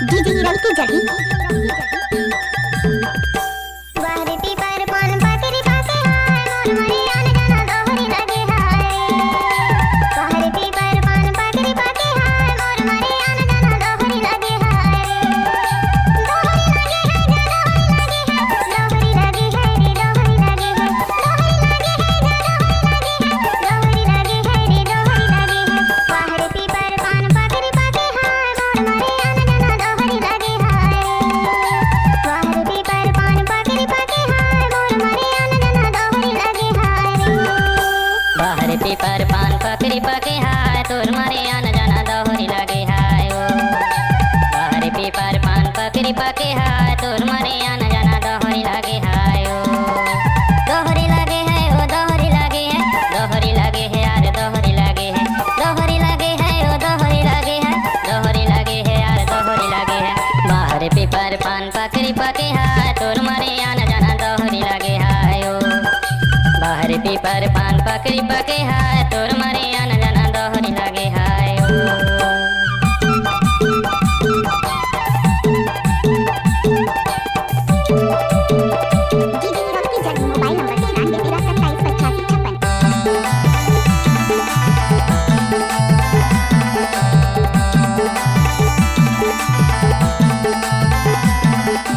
DJ Hiral की जड़ी पीपर पान पकड़ी पके हाय तोर मारे आना जाना दोहरी लगे हाय ओ बाहर पीपर पान पकड़ी पके हाय तोर मारे आना जाना दोहरी लगे हाय ओ दोहरी लगे है ओ दोहरी लगे है दोहरी लगे है यार दोहरी लगे है दोहरी लगे है ओ दोहरी लगे है दोहरी लगे है यार दोहरी लगे है बाहर पीपर पान पकड़ी पके हाय तोर मारे आना जाना दोहरी लगे हाय ओ बाहर पीपर पान पकड़ी पके हाय तोर मारे आना जाना दोहरी लगे हाय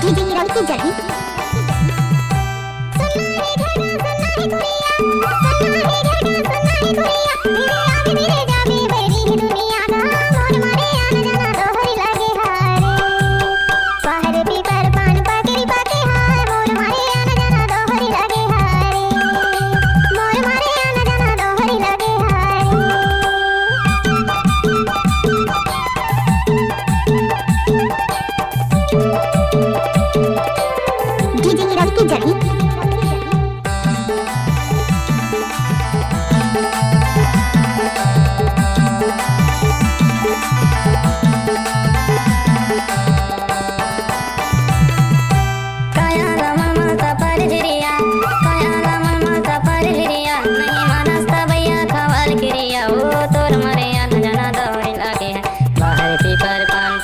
डीजे हिरल की जड़ी डीजे हिरल की जड़ी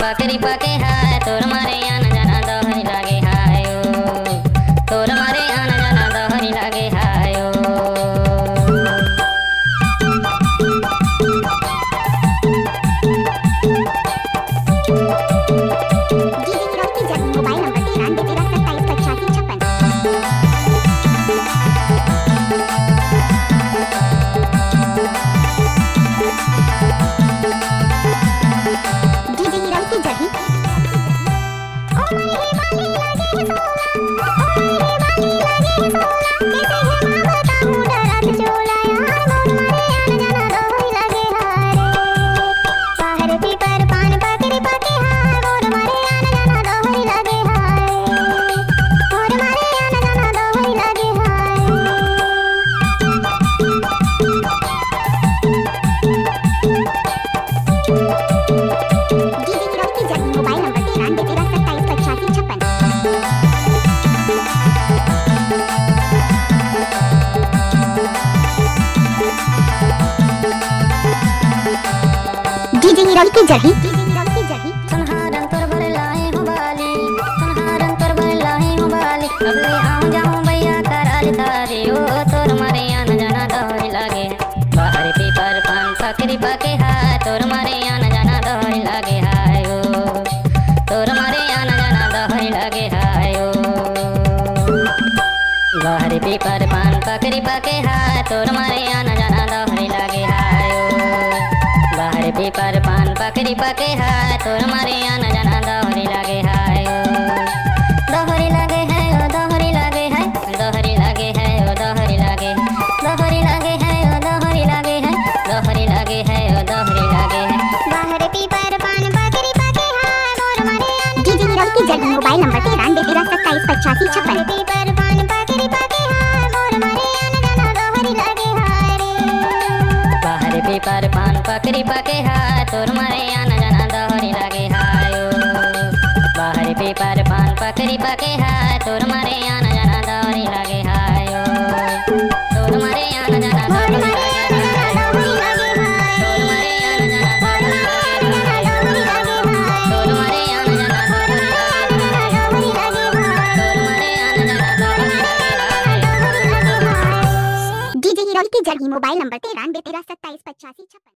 पकड़ी पके हाय तोर मारे आना जाना दोहरी लगे हाय ओ तोर मारे आना जाना दोहरी लगे हाय ओ डीजे हिरल की जड़ी मोबाइल नंबर 93 डीजे हिरल की जड़ी डीजे हिरल की जड़ी सुनहारन तोर भर लाए हो बाली सुनहारन तोर भर लाए हो बाली अब ले आऊं जाऊं भैया कराल तारे ओ तोर मारे आना जाना दोहरी लगे बाहर पीपर पान पकड़ी पके हाय तोर मारे आना जाना दोहरी लगे हाय ओ तोर मारे आना जाना दोहरी लगे हाय ओ बाहर पीपर पान पकड़ी पके हाय तोर मारे आना जाना दोहरी लगे हाय ओ बाहर पीपर पान पकड़ी पके हाय तोर मारे आना जाना दोहरी लगे हाय दोहरी लगे है ओ दोहरी लगे है दोहरी लगे है ओ दोहरी लगे दोहरी लगे है ओ दोहरी लगे है दोहरी लगे है ओ दोहरी लगे है बाहर पीपर पान पकड़ी पके हाय तोर मारे आना डीजे हिरल की जड़ी मोबाइल नंबर 93 पीपर पान पकड़ी पके हाय तोर मारे आना जाना दोहरी लगे हाय बाहर पीपर पान पकड़ी पके हाय तोर मारे आना जाना दोहरी लगे हाय बाहर पीपर पान पकड़ी पके हाय तोर मारे आना जाना दोहरी लगे हाय तोर मारे आना जाना दोहरी लगे डीजी डॉल की जड़ी मोबाइल नंबर 93 13 27 85 56।